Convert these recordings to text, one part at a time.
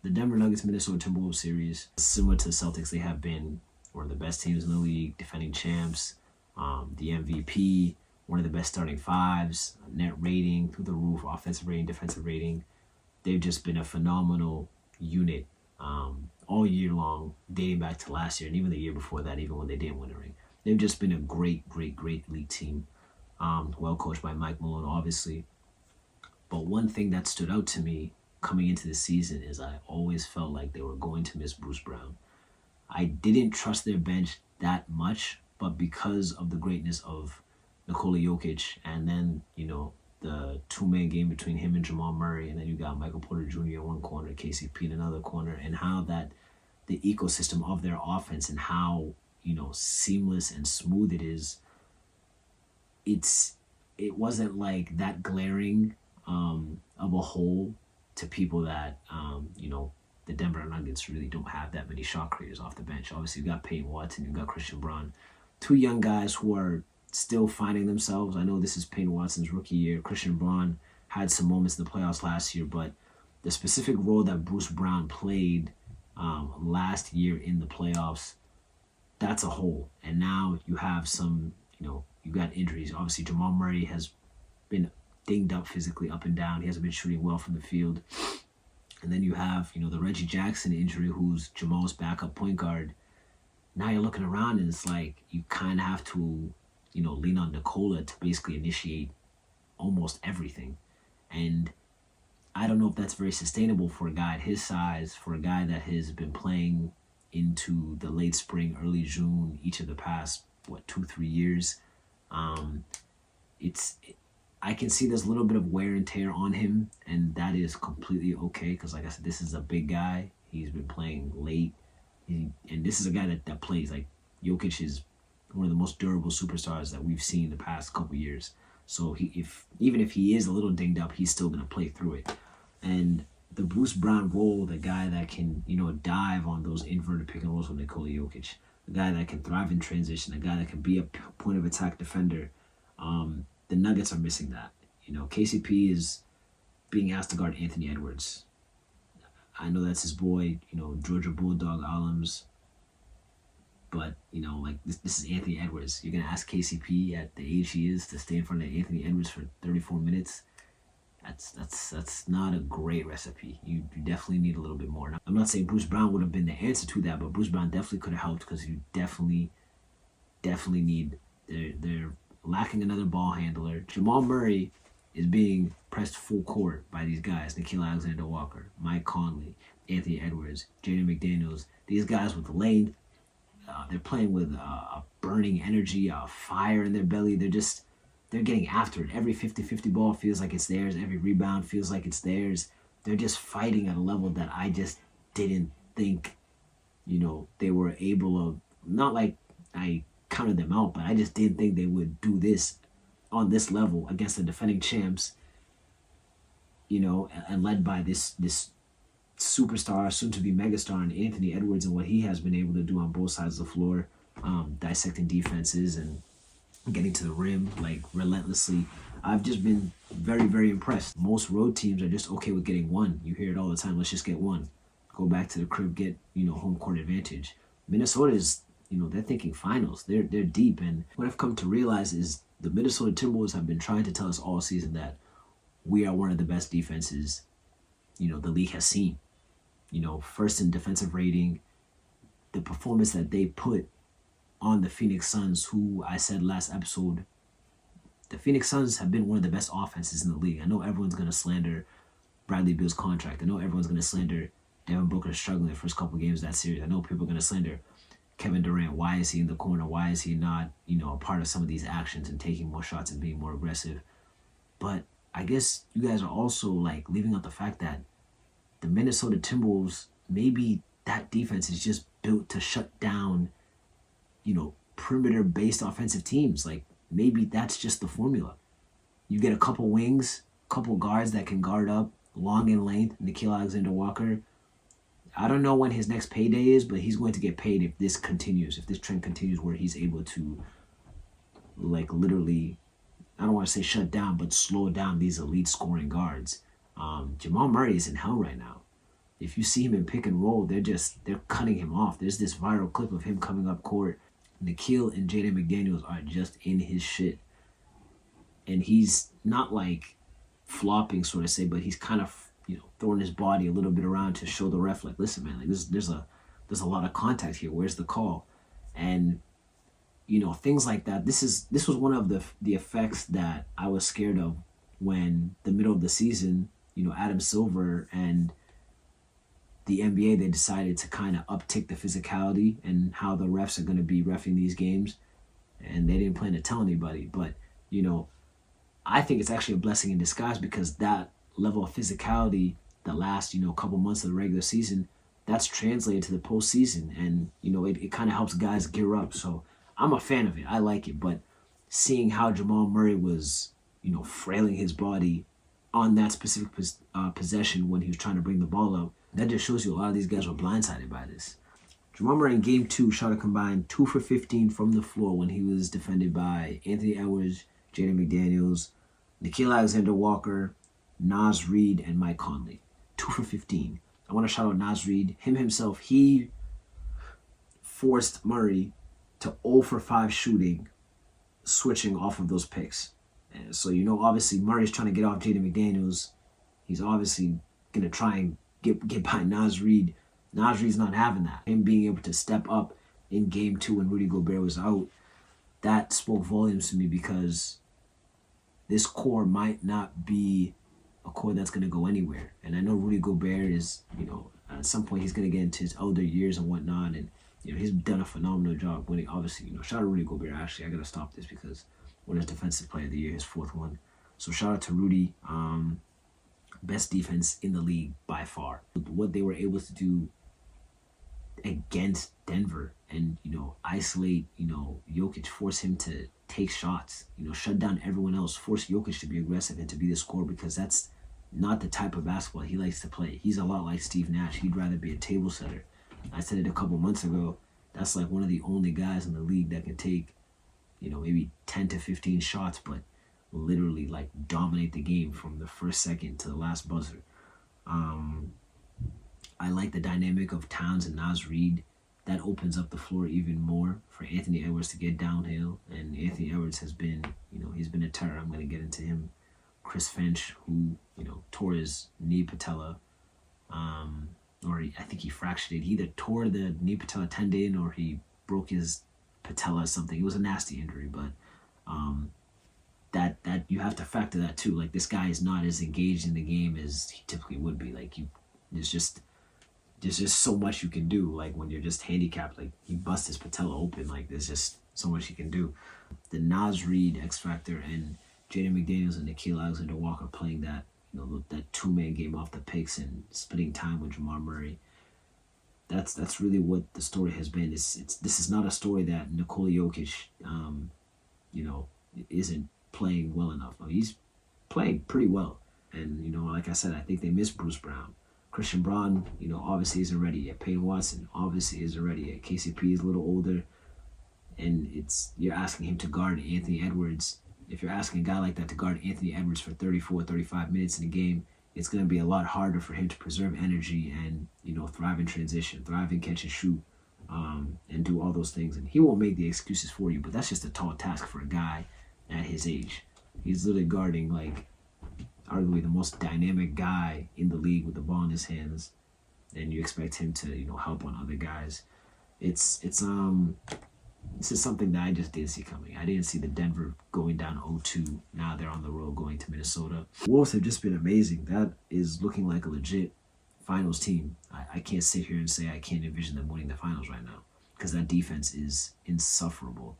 the Denver Nuggets Minnesota Timberwolves series, similar to the Celtics, they have been one of the best teams in the league, defending champs, the MVP, one of the best starting fives, net rating through the roof, offensive rating, defensive rating. They've just been a phenomenal unit all year long, dating back to last year and even the year before that, even when they didn't win a ring. They've just been a great elite team, well coached by Mike Malone, obviously. But one thing that stood out to me coming into the season is I always felt like they were going to miss Bruce Brown. I didn't trust their bench that much, but because of the greatness of Nikola Jokic and then, the two-man game between him and Jamal Murray, and then you got Michael Porter Jr. in one corner, KCP in another corner, and how that the ecosystem of their offense and how, seamless and smooth it is, it wasn't like that glaring of a hole to people that, the Denver Nuggets really don't have that many shot creators off the bench. Obviously, you got Peyton Watson, you got Christian Braun, two young guys who are still finding themselves. I know this is Peyton Watson's rookie year. Christian Braun had some moments in the playoffs last year, but the specific role that Bruce Brown played last year in the playoffs, that's a hole. And now you have some, you got injuries. Obviously, Jamal Murray has been dinged up physically up and down. He hasn't been shooting well from the field. And then you have, the Reggie Jackson injury, who's Jamal's backup point guard. Now you're looking around and it's like you kind of have to, lean on Nikola to basically initiate almost everything. And I don't know if that's very sustainable for a guy at his size, for a guy that has been playing into the late spring, early June, each of the past, 2-3 years. I can see there's a little bit of wear and tear on him, and that is completely okay because, like I said, this is a big guy. He's been playing late, and this is a guy that plays. Like, Jokic is one of the most durable superstars that we've seen the past couple years. So even if he is a little dinged up, he's still going to play through it. And the Bruce Brown role, the guy that can, dive on those inverted pick and rolls with Nikola Jokic, the guy that can thrive in transition, the guy that can be a point of attack defender, the Nuggets are missing that. KCP is being asked to guard Anthony Edwards. I know that's his boy, Georgia Bulldog Alums. But, this is Anthony Edwards. You're going to ask KCP at the age he is to stay in front of Anthony Edwards for 34 minutes. That's not a great recipe. You definitely need a little bit more. Now, I'm not saying Bruce Brown would have been the answer to that, but Bruce Brown definitely could have helped because you definitely need... They're lacking another ball handler. Jamal Murray is being pressed full court by these guys. Nickeil Alexander-Walker, Mike Conley, Anthony Edwards, Jaden McDaniels. These guys with length. They're playing with a burning energy, a fire in their belly. They're getting after it. Every 50-50 ball feels like it's theirs. Every rebound feels like it's theirs. They're just fighting at a level that I just didn't think, they were able to, not like I counted them out, but I just didn't think they would do this on this level against the defending champs, and led by this superstar, soon-to-be megastar, and Anthony Edwards and what he has been able to do on both sides of the floor, dissecting defenses and getting to the rim, relentlessly. I've just been very, very impressed. Most road teams are just okay with getting one. You hear it all the time. Let's just get one. Go back to the crib, get, home court advantage. Minnesota is, they're thinking finals. They're deep. And what I've come to realize is the Minnesota Timberwolves have been trying to tell us all season that we are one of the best defenses, the league has seen. First in defensive rating, the performance that they put on the Phoenix Suns, who I said last episode, the Phoenix Suns have been one of the best offenses in the league. I know everyone's going to slander Bradley Beal's contract. I know everyone's going to slander Devin Booker struggling the first couple games of that series. I know people are going to slander Kevin Durant. Why is he in the corner? Why is he not, a part of some of these actions and taking more shots and being more aggressive? But I guess you guys are also leaving out the fact that the Minnesota Timberwolves, maybe that defense is just built to shut down, perimeter-based offensive teams. Maybe that's just the formula. You get a couple wings, couple guards that can guard up, long in length, Nickeil Alexander-Walker. I don't know when his next payday is, but he's going to get paid if this continues, if this trend continues where he's able to, literally, I don't want to say shut down, but slow down these elite scoring guards. Jamal Murray is in hell right now. if you see him in pick and roll, they're cutting him off. There's this viral clip of him coming up court. Nikhil and Jaden McDaniels are just in his shit. And he's not like flopping, sort of say, but he's kind of, throwing his body a little bit around to show the ref, like, listen, man, like there's a lot of contact here. Where's the call? And things like that. This was one of the effects that I was scared of when the middle of the season, Adam Silver and the NBA, they decided to kind of uptick the physicality and how the refs are going to be reffing these games, and they didn't plan to tell anybody. But I think it's actually a blessing in disguise, because that level of physicality the last couple months of the regular season, that's translated to the postseason, and it kind of helps guys gear up. So I'm a fan of it. I like it. But seeing how Jamal Murray was frailing his body on that specific possession when he was trying to bring the ball up, that just shows you a lot of these guys were blindsided by this. Jamal Murray in Game 2 shot a combined 2 for 15 from the floor when he was defended by Anthony Edwards, Jaden McDaniels, Nickeil Alexander-Walker, Naz Reid, and Mike Conley. 2 for 15. I want to shout out Naz Reid. Himself, he forced Murray to 0 for 5 shooting, switching off of those picks. And so, obviously, Murray's trying to get off Jaden McDaniels. He's obviously going to try and get by Naz Reid. Naz Reid's not having that. Him being able to step up in Game 2 when Rudy Gobert was out, that spoke volumes to me, because this core might not be a core that's going to go anywhere. And I know Rudy Gobert is, at some point he's going to get into his older years and whatnot, and he's done a phenomenal job winning. Obviously, shout out to Rudy Gobert. Actually, I got to stop this because won his Defensive Player of the Year, his 4th one. So shout out to Rudy. Best defense in the league by far. What they were able to do against Denver and, isolate, Jokic, force him to take shots, shut down everyone else, force Jokic to be aggressive and to be the scorer, because that's not the type of basketball he likes to play. He's a lot like Steve Nash. He'd rather be a table setter. I said it a couple months ago. That's like one of the only guys in the league that can take, maybe 10 to 15 shots, but literally like dominate the game from the first second to the last buzzer. I like the dynamic of Towns and Naz Reid. That opens up the floor even more for Anthony Edwards to get downhill. And Anthony Edwards has been, he's been a terror. I'm going to get into him. Chris Finch, who, tore his knee patella, I think he fractured it. He either tore the knee patella tendon or he broke his patella or something. It was a nasty injury, but that you have to factor that too. Like, this guy is not as engaged in the game as he typically would be. Like, there's just so much you can do. Like, when you're just handicapped, like, he busts his patella open. Like, there's just so much he can do. The Naz Reid X Factor and Jaden McDaniels and Nickeil Alexander-Walker playing that, that 2-man game off the picks and spending time with Jamal Murray. That's really what the story has been. This is not a story that Nikola Jokic, isn't playing well enough. He's playing pretty well. And, like I said, I think they miss Bruce Brown. Christian Braun, obviously isn't ready yet. Payne Watson obviously isn't ready yet. KCP is a little older, and you're asking him to guard Anthony Edwards. If you're asking a guy like that to guard Anthony Edwards for 34, 35 minutes in a game, it's going to be a lot harder for him to preserve energy and, thrive in transition, thrive in catch and shoot, and do all those things. And he won't make the excuses for you, but that's just a tall task for a guy at his age. He's literally guarding, like, arguably the most dynamic guy in the league with the ball in his hands, and you expect him to, help on other guys. This is something that I just didn't see coming. I didn't see the Denver going down 0-2. Now they're on the road going to Minnesota. Wolves have just been amazing. That is looking like a legit finals team. I can't sit here and say I can't envision them winning the finals right now, because that defense is insufferable.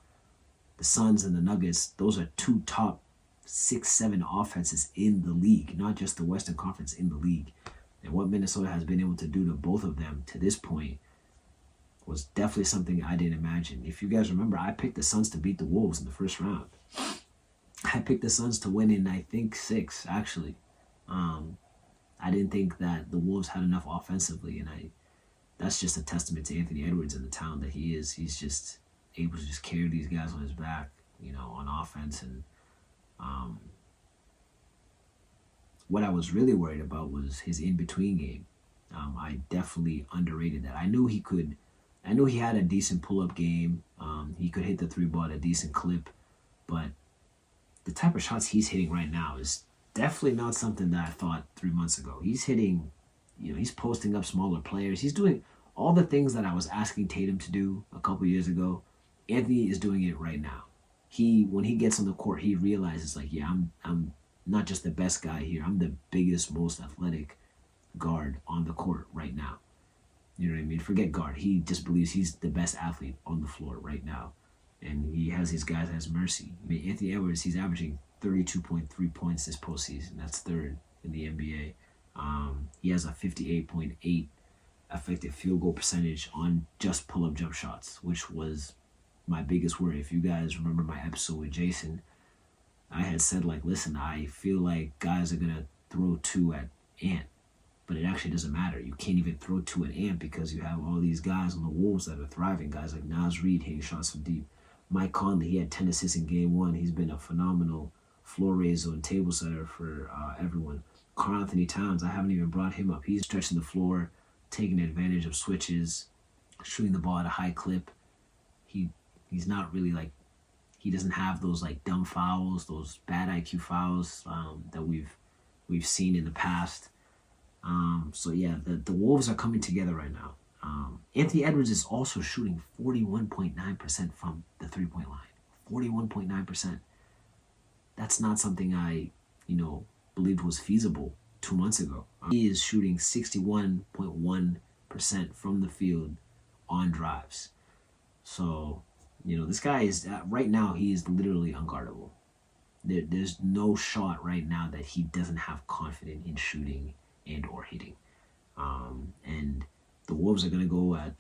The Suns and the Nuggets, those are 2 top 6-7 offenses in the league, not just the Western Conference, in the league. And what Minnesota has been able to do to both of them to this point was definitely something I didn't imagine. If you guys remember, I picked the Suns to beat the Wolves in the first round. I picked the Suns to win in, I think, 6, actually. I didn't think that the Wolves had enough offensively, and that's just a testament to Anthony Edwards and the talent that he is. He's just able to just carry these guys on his back, on offense. And what I was really worried about was his in-between game. I definitely underrated that. I knew he could. I knew he had a decent pull-up game. He could hit the three ball at a decent clip, but the type of shots he's hitting right now is definitely not something that I thought 3 months ago. He's hitting, he's posting up smaller players. He's doing all the things that I was asking Tatum to do a couple years ago. Anthony is doing it right now. When he gets on the court, he realizes like, yeah, I'm not just the best guy here. I'm the biggest, most athletic guard on the court right now. You know what I mean? Forget guard. He just believes he's the best athlete on the floor right now. And he has his guys at his mercy. I mean, Anthony Edwards, he's averaging 32.3 points this postseason. That's third in the NBA. He has a 58.8 effective field goal percentage on just pull-up jump shots, which was my biggest worry. If you guys remember my episode with Jason, I had said, like, listen, I feel like guys are going to throw two at Ant. But it actually doesn't matter. You can't even throw two at Ant because you have all these guys on the Wolves that are thriving. Guys like Nas Reed hitting shots from deep. Mike Conley, he had 10 assists in game one. He's been a phenomenal floor raiser and table setter for everyone. Karl Anthony Towns, I haven't even brought him up. He's stretching the floor, taking advantage of switches, shooting the ball at a high clip. He's not really like, he doesn't have those like dumb fouls, those bad IQ fouls that we've seen in the past. So yeah, the Wolves are coming together right now. Anthony Edwards is also shooting 41.9% from the three-point line. 41.9%. That's not something I, believed was feasible 2 months ago. He is shooting 61.1% from the field on drives. So, this guy is, right now, he is literally unguardable. There's no shot right now that he doesn't have confidence in shooting and or hitting. And the Wolves are going to go at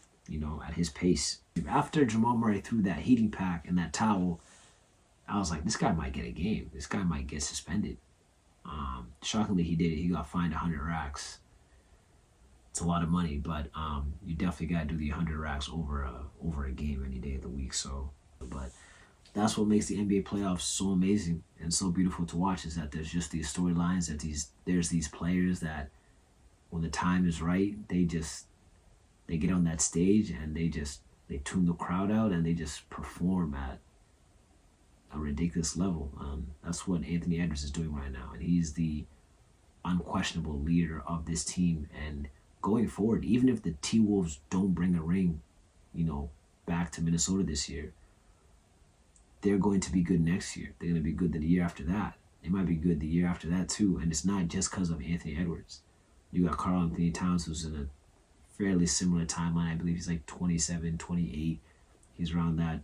his pace. After Jamal Murray threw that heating pack and that towel, I was like, this guy might get a game. This guy might get suspended. Shockingly, he did it. He got fined 100 racks. It's a lot of money, but you definitely got to do the 100 racks over a game any day of the week. So, but that's what makes the NBA playoffs so amazing and so beautiful to watch, is that there's just these storylines, that there's these players that when the time is right, they get on that stage and they tune the crowd out and they just perform at a ridiculous level. That's what Anthony Edwards is doing right now, and he's the unquestionable leader of this team. And going forward, even if the T-Wolves don't bring a ring, back to Minnesota this year, they're going to be good next year. They're going to be good the year after that. They might be good the year after that too. And it's not just because of Anthony Edwards. You got Karl Anthony Towns, who's in a fairly similar timeline. I believe he's like 27, 28. He's around that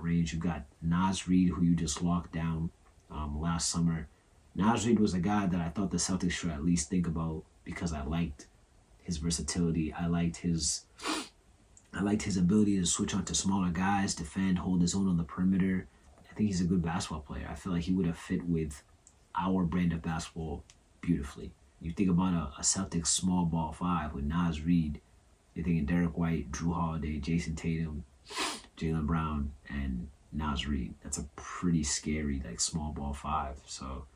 range. You got Nas Reed, who you just locked down last summer. Nas Reed was a guy that I thought the Celtics should at least think about, because I liked his versatility. I liked his ability to switch onto smaller guys, defend, hold his own on the perimeter. I think he's a good basketball player. I feel like he would have fit with our brand of basketball beautifully. You think about a Celtics small ball five with Nas Reed, you're thinking Derek White, Drew Holiday, Jason Tatum, Jaylen Brown, and Nas Reed. That's a pretty scary small ball five. So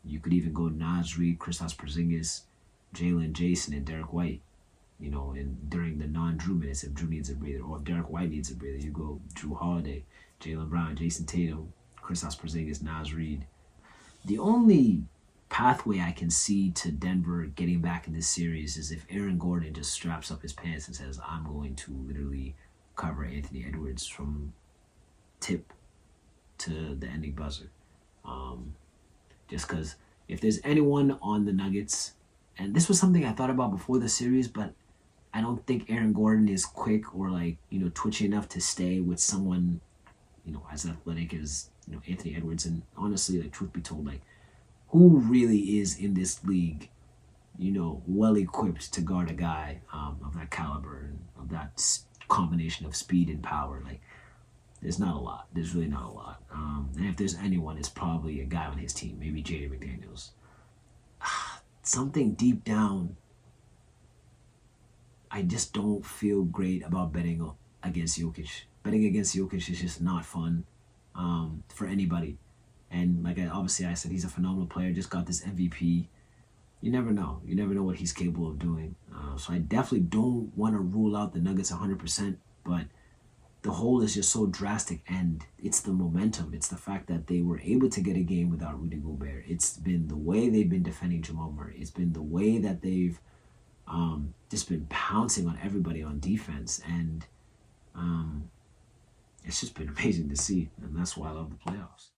you could even go Nas Reed, Kristaps Porzingis, Jalen, Jason, and Derek White. And during the non-Drew minutes, if Drew needs a breather, or if Derek White needs a breather, you go Drew Holiday, Jaylen Brown, Jason Tatum, Kristaps Porzingis, Nas Reed. The only pathway I can see to Denver getting back in this series is if Aaron Gordon just straps up his pants and says, I'm going to literally cover Anthony Edwards from tip to the ending buzzer. Just because if there's anyone on the Nuggets, and this was something I thought about before the series, but I don't think Aaron Gordon is quick or twitchy enough to stay with someone, as athletic as, Anthony Edwards. And honestly, truth be told, who really is in this league, well equipped to guard a guy of that caliber and of that combination of speed and power? There's not a lot. There's really not a lot. And if there's anyone, it's probably a guy on his team, maybe Jaden McDaniels. Something deep down, I just don't feel great about betting against Jokic. Betting against Jokic is just not fun for anybody. And obviously I said, he's a phenomenal player, just got this MVP. You never know. You never know what he's capable of doing. So I definitely don't want to rule out the Nuggets 100%, but the whole is just so drastic, and it's the momentum. It's the fact that they were able to get a game without Rudy Gobert. It's been the way they've been defending Jamal Murray. It's been the way that they've just been pouncing on everybody on defense, and it's just been amazing to see, and that's why I love the playoffs.